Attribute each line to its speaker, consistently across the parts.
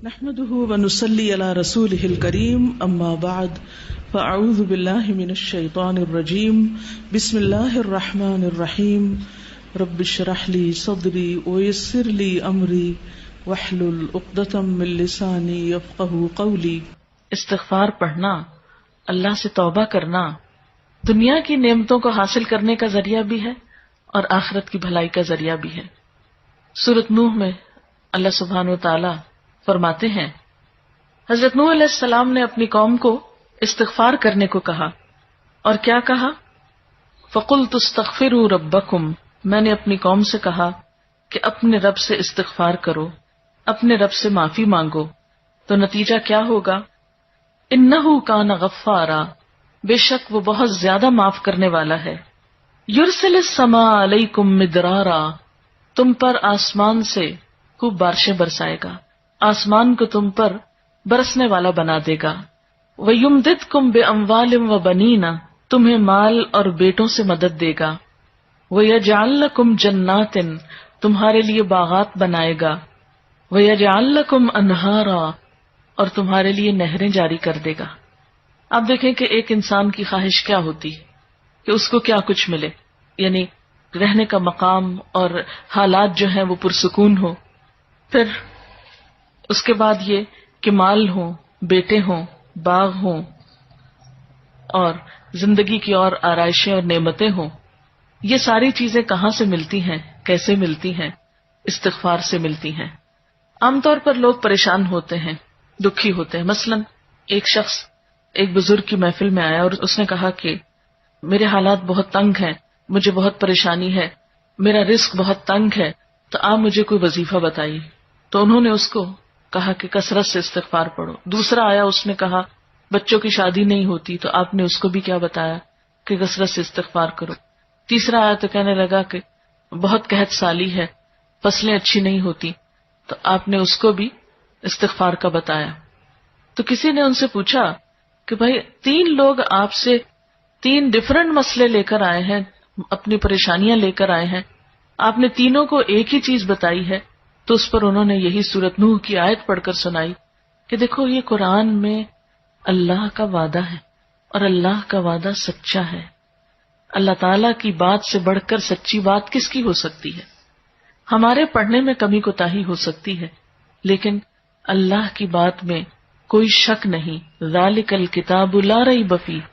Speaker 1: نحمده ونصلي على رسوله الكريم اما بعد فاعوذ بالله من الشيطان الرجيم بسم الله الرحمن الرحيم رب اشرح لي صدري ويسر لي امري واحلل عقدة من لساني يفقهوا قولي۔
Speaker 2: استغفار پڑھنا، اللہ سے توبہ کرنا دنیا کی نعمتوں کو حاصل کرنے کا ذریعہ بھی ہے اور آخرت کی بھلائی کا ذریعہ بھی ہے۔ سورۃ نوح میں اللہ سبحانہ و تعالی فرماتے ہیں، حضرت نوح علیہ السلام نے اپنی قوم کو استغفار کرنے کو کہا، اور کیا کہا؟ فَقُلْتُ اسْتَغْفِرُوا رَبَّكُمْ، میں نے اپنی قوم سے کہا کہ اپنے رب سے استغفار کرو، اپنے رب سے معافی مانگو۔ تو نتیجہ کیا ہوگا؟ اِنَّهُ كَانَ غَفَّارًا، بے شک وہ بہت زیادہ معاف کرنے والا ہے۔ يُرْسِلِ السَّمَاءَ عَلَيْكُمْ مِدْرَارًا، تم پر آسمان سے خوب بارشیں برسائے گا، آسمان کو تم پر برسنے والا بنا دے گا۔ وَيُمْدِدْكُمْ بِأَمْوَالٍ وَبَنِينَ، تمہیں مال اور بیٹوں سے مدد دے گا۔ وَيَجْعَلْ لَكُمْ جَنَّاتٍ، تمہارے لیے باغات بنائے گا۔ وَيَجْعَلْ لَكُمْ أَنْهَارًا، اور تمہارے لیے نہریں جاری کر دے گا۔ آپ دیکھیں کہ ایک انسان کی خواہش کیا ہوتی ہے کہ اس کو کیا کچھ ملے، یعنی رہنے کا مقام اور حالات جو ہیں وہ پرسکون ہو، پھر اس کے بعد یہ کہ مال ہوں، بیٹے ہوں، باغ ہوں، اور زندگی کی اور آرائشیں اور نعمتیں ہوں۔ یہ ساری چیزیں کہاں سے ملتی ہیں، کیسے ملتی ہیں؟ استغفار سے ملتی ہیں۔ عام طور پر لوگ پریشان ہوتے ہیں، دکھی ہوتے ہیں۔ مثلا ایک شخص ایک بزرگ کی محفل میں آیا اور اس نے کہا کہ میرے حالات بہت تنگ ہیں، مجھے بہت پریشانی ہے، میرا رزق بہت تنگ ہے، تو آپ مجھے کوئی وظیفہ بتائیے۔ تو انہوں نے اس کو کہا کہ کثرت سے استغفار پڑھو۔ دوسرا آیا، اس نے کہا بچوں کی شادی نہیں ہوتی، تو آپ نے اس کو بھی کیا بتایا کہ کثرت سے استغفار کرو۔ تیسرا آیا تو کہنے لگا کہ بہت قحط سالی ہے، فصلیں اچھی نہیں ہوتی، تو آپ نے اس کو بھی استغفار کا بتایا۔ تو کسی نے ان سے پوچھا کہ بھائی 3 لوگ آپ سے 3 ڈفرنٹ مسئلے لے کر آئے ہیں، اپنی پریشانیاں لے کر آئے ہیں، آپ نے تینوں کو ایک ہی چیز بتائی ہے۔ تو اس پر انہوں نے یہی سورۃ نوح کی آیت پڑھ کر سنائی کہ دیکھو یہ قرآن میں اللہ کا وعدہ ہے، اور اللہ کا وعدہ سچا ہے۔ اللہ تعالیٰ کی بات سے بڑھ کر سچی بات کس کی ہو سکتی ہے؟ ہمارے پڑھنے میں کمی کوتاہی ہو سکتی ہے، لیکن اللہ کی بات میں کوئی شک نہیں۔ ذالک الکتاب لا ریب فیہ،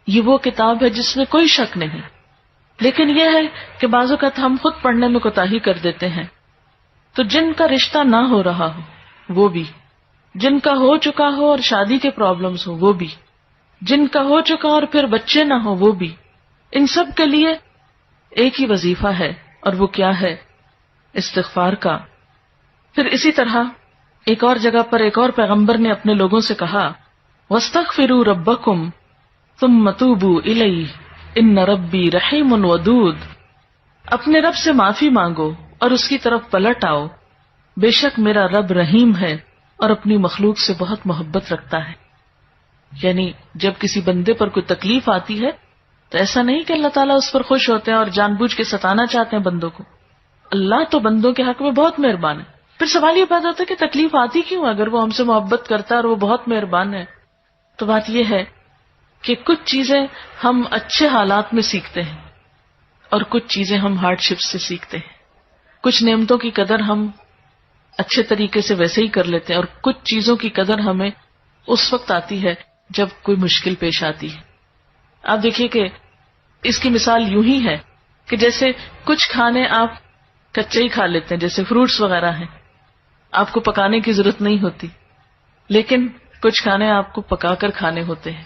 Speaker 2: یہ وہ کتاب ہے جس میں کوئی شک نہیں۔ لیکن یہ ہے کہ بعض اوقات ہم خود پڑھنے میں کوتاہی کر دیتے ہیں۔ تو جن کا رشتہ نہ ہو رہا ہو وہ بھی، جن کا ہو چکا ہو اور شادی کے پرابلمز ہو وہ بھی، جن کا ہو چکا اور پھر بچے نہ ہو وہ بھی، ان سب کے لیے ایک ہی وظیفہ ہے، اور وہ کیا ہے؟ استغفار کا۔ پھر اسی طرح ایک اور جگہ پر ایک اور پیغمبر نے اپنے لوگوں سے کہا وَاسْتَغْفِرُوا رَبَّكُمْ ثُمَّ تُوبُوا إِلَيْهِ إِنَّ رَبِّي رَحِيمٌ وَدُودٌ، اپنے رب سے معافی مانگو اور اس کی طرف پلٹ آؤ، بے شک میرا رب رحیم ہے اور اپنی مخلوق سے بہت محبت رکھتا ہے۔ یعنی جب کسی بندے پر کوئی تکلیف آتی ہے تو ایسا نہیں کہ اللہ تعالیٰ اس پر خوش ہوتے ہیں اور جان بوجھ کے ستانا چاہتے ہیں بندوں کو۔ اللہ تو بندوں کے حق میں بہت مہربان ہے۔ پھر سوال یہ پیدا ہوتا ہے کہ تکلیف آتی کیوں؟ اگر وہ ہم سے محبت کرتا ہے اور وہ بہت مہربان ہے، تو بات یہ ہے کہ کچھ چیزیں ہم اچھے حالات میں سیکھتے ہیں اور کچھ چیزیں ہم ہارڈ شپ سے سیکھتے ہیں۔ کچھ نعمتوں کی قدر ہم اچھے طریقے سے ویسے ہی کر لیتے ہیں، اور کچھ چیزوں کی قدر ہمیں اس وقت آتی ہے جب کوئی مشکل پیش آتی ہے۔ آپ دیکھیے کہ اس کی مثال یوں ہی ہے کہ جیسے کچھ کھانے آپ کچے ہی کھا لیتے ہیں، جیسے فروٹس وغیرہ ہیں، آپ کو پکانے کی ضرورت نہیں ہوتی، لیکن کچھ کھانے آپ کو پکا کر کھانے ہوتے ہیں۔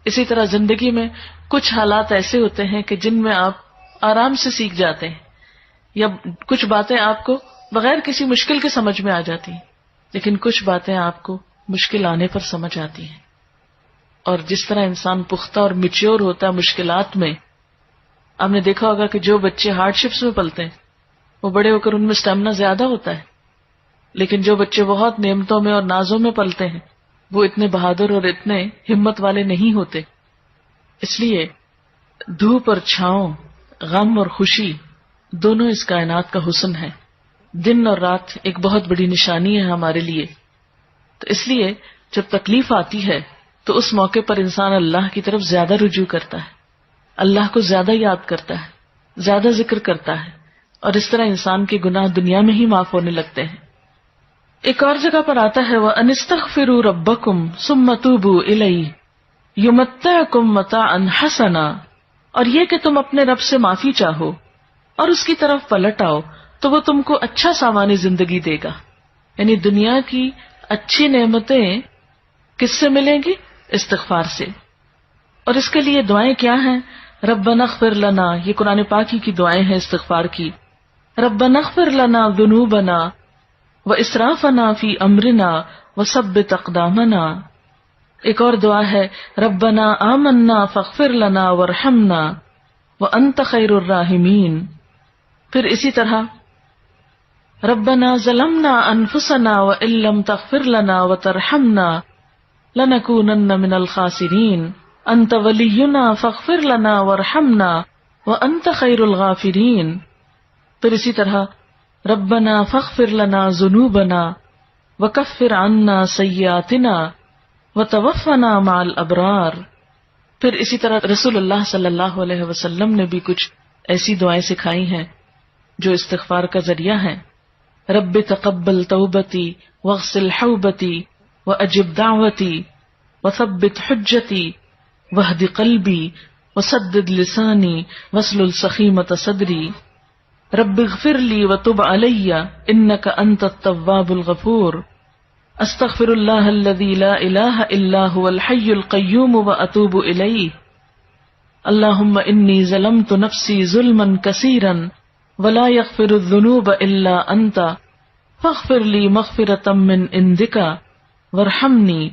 Speaker 2: اسی طرح زندگی میں کچھ حالات ایسے ہوتے ہیں کہ جن میں آپ آرام سے سیکھ جاتے ہیں، یا کچھ باتیں آپ کو بغیر کسی مشکل کے سمجھ میں آ جاتی ہیں، لیکن کچھ باتیں آپ کو مشکل آنے پر سمجھ آتی ہیں۔ اور جس طرح انسان پختہ اور میچیور ہوتا ہے مشکلات میں، آپ نے دیکھا ہوگا کہ جو بچے ہارڈ شپس میں پلتے ہیں وہ بڑے ہو کر ان میں اسٹیمنا زیادہ ہوتا ہے، لیکن جو بچے بہت نعمتوں میں اور نازوں میں پلتے ہیں وہ اتنے بہادر اور اتنے ہمت والے نہیں ہوتے۔ اس لیے دھوپ اور چھاؤں، غم اور خوشی، دونوں اس کائنات کا حسن ہے۔ دن اور رات ایک بہت بڑی نشانی ہے ہمارے لیے تو اس لیے جب تکلیف آتی ہے تو اس موقع پر انسان اللہ کی طرف زیادہ رجوع کرتا ہے، اللہ کو زیادہ یاد کرتا ہے، زیادہ ذکر کرتا ہے، اور اس طرح انسان کے گناہ دنیا میں ہی معاف ہونے لگتے ہیں۔ ایک اور جگہ پر آتا ہے وَأَنِ اسْتَغْفِرُوا رَبَّكُمْ ثُمَّ تُوبُوا إِلَيْهِ يُمَتِّعْكُمْ مَتَاعًا حَسَنًا، اور یہ کہ تم اپنے رب سے معافی چاہو اور اس کی طرف پلٹ آؤ تو وہ تم کو اچھا سامان زندگی دے گا۔ یعنی دنیا کی اچھی نعمتیں کس سے ملیں گی؟ استغفار سے۔ اور اس کے لیے دعائیں کیا ہیں؟ ربنا اغفر لنا، یہ قرآن پاک کی دعائیں ہیں استغفار کی۔ ربنا اغفر لنا ذنوبنا واسرافنا فی امرنا وثبت اقدامنا۔ ایک اور دعا ہے ربنا آمنا فاغفر لنا وارحمنا وانت خیر الراحمین۔ پھر اسی طرح ربنا ظلمنا انفسنا وان لم تغفر لنا وترحمنا لنکونن من الخاسرین انت ولینا فاغفر لنا وارحمنا وانت خیر الغافرین۔ پھر اسی طرح ربنا فاغفر لنا ذنوبنا وکفر عنا سیئاتنا وتوفنا مع الابرار۔ پھر اسی طرح رسول اللہ صلی اللہ علیہ وسلم نے بھی کچھ ایسی دعائیں سکھائی ہیں جو استغفار کا ذریعہ ہیں۔ رب تقبل توبتی واغسل حوبتی واجب دعوتی وثبت حجتی واہد قلبی وسدد لسانی واسلل سخیمۃ صدری۔ رب اغفر لی وتب علی انک انت التواب الغفور۔ استغفر اللہ الذی لا الہ الا هو الحی القیوم واتوب الیہ۔ اللہم انی ظلمت نفسی ظلما کثیرا ولا یغفر الذنوب الا انت فاغفر لی مغفرۃ من عندک وارحمنی۔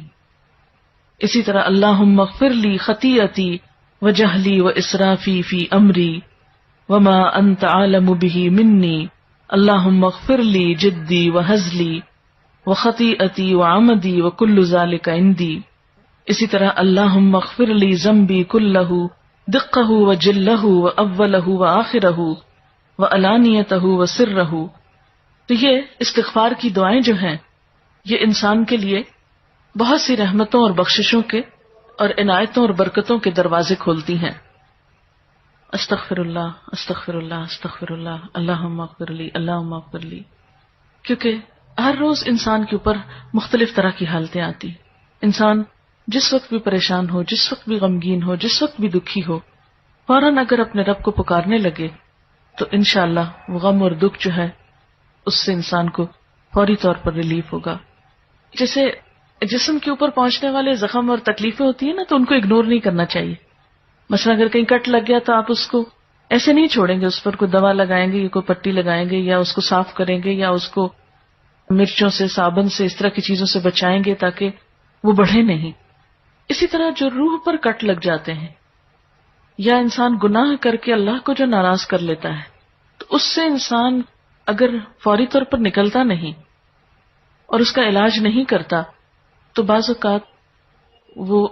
Speaker 2: اسی طرح اللہم اغفر لی خطیئتی وجہلی واسرافی فی امری وما انت عالم بہ منی۔ اللہم اغفر لی جدی وہزلی وخطیئتی وعمدی وکل ذلک عندی۔ اسی طرح اللہم اغفر لی ذنبی کلہ دقہ وجلہ واولہ وآخرہ وعلانیتہ وسرہ۔ تو یہ استغفار کی دعائیں جو ہیں یہ انسان کے لیے بہت سی رحمتوں اور بخششوں کے اور عنایتوں اور برکتوں کے دروازے کھولتی ہیں۔ استغفر اللہ استغفر اللہ استغفر اللہ اللہم اغفر لی اللہم اغفر لی۔ کیونکہ ہر روز انسان کے اوپر مختلف طرح کی حالتیں آتی، انسان جس وقت بھی پریشان ہو، جس وقت بھی غمگین ہو، جس وقت بھی دکھی ہو، فوراً اگر اپنے رب کو پکارنے لگے تو انشاءاللہ وہ غم اور دکھ جو ہے اس سے انسان کو فوری طور پر ریلیف ہوگا۔ جیسے جسم کے اوپر پہنچنے والے زخم اور تکلیفیں ہوتی ہیں نا، تو ان کو اگنور نہیں کرنا چاہیے۔ مثلا اگر کہیں کٹ لگ گیا تو آپ اس کو ایسے نہیں چھوڑیں گے، اس پر کوئی دوا لگائیں گے یا کوئی پٹی لگائیں گے یا اس کو صاف کریں گے یا اس کو مرچوں سے، صابن سے، اس طرح کی چیزوں سے بچائیں گے تاکہ وہ بڑھے نہیں۔ اسی طرح جو روح پر کٹ لگ جاتے ہیں یا انسان گناہ کر کے اللہ کو جو ناراض کر لیتا ہے تو اس سے انسان اگر فوری طور پر نکلتا نہیں اور اس کا علاج نہیں کرتا تو بعض اوقات وہ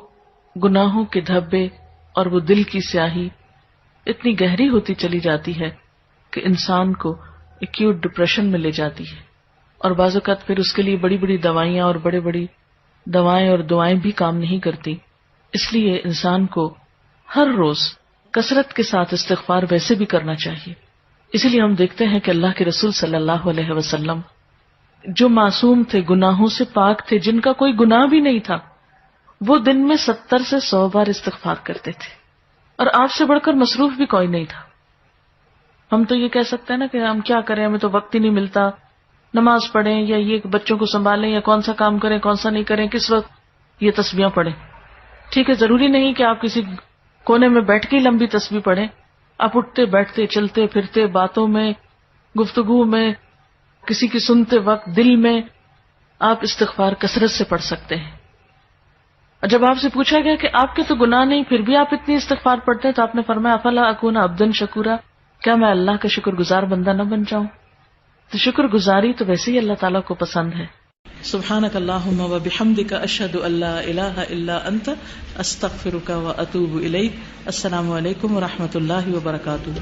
Speaker 2: گناہوں کے دھبے اور وہ دل کی سیاہی اتنی گہری ہوتی چلی جاتی ہے کہ انسان کو ایکیوٹ ڈپریشن میں لے جاتی ہے، اور بعض اوقات پھر اس کے لیے بڑی بڑی دوائیاں اور بڑی بڑی دوائیں اور دعائیں بھی کام نہیں کرتی۔ اس لیے انسان کو ہر روز کثرت کے ساتھ استغفار ویسے بھی کرنا چاہیے۔ اسی لیے ہم دیکھتے ہیں کہ اللہ کے رسول صلی اللہ علیہ وسلم جو معصوم تھے، گناہوں سے پاک تھے، جن کا کوئی گناہ بھی نہیں تھا، وہ دن میں 70 سے 100 بار استغفار کرتے تھے، اور آپ سے بڑھ کر مصروف بھی کوئی نہیں تھا۔ ہم تو یہ کہہ سکتے ہیں نا کہ ہم کیا کریں، ہمیں تو وقت ہی نہیں ملتا، نماز پڑھیں یا یہ بچوں کو سنبھالیں یا کون سا کام کریں کون سا نہیں کریں، کس وقت یہ تسبیحاں پڑھیں۔ ٹھیک ہے، ضروری نہیں کہ آپ کسی کونے میں بیٹھ کے لمبی تسبیح پڑھیں، آپ اٹھتے بیٹھتے چلتے پھرتے باتوں میں، گفتگو میں، کسی کی سنتے وقت دل میں آپ استغفار کثرت سے پڑھ سکتے ہیں۔ اور جب آپ سے پوچھا گیا کہ آپ کے تو گناہ نہیں پھر بھی آپ اتنی استغفار پڑھتے ہیں تو آپ نے فرمایا افلا اکون عبدا شکورا، کیا میں اللہ کا شکر گزار بندہ نہ بن جاؤں؟ تو شکر گزاری تو ویسے ہی اللہ تعالیٰ کو پسند ہے۔
Speaker 1: سبحانک اللہم و بحمدک اشہد ان لا الہ الا انت استغفرک و اتوب الیک۔ السلام علیکم و رحمۃ اللہ وبرکاتہ۔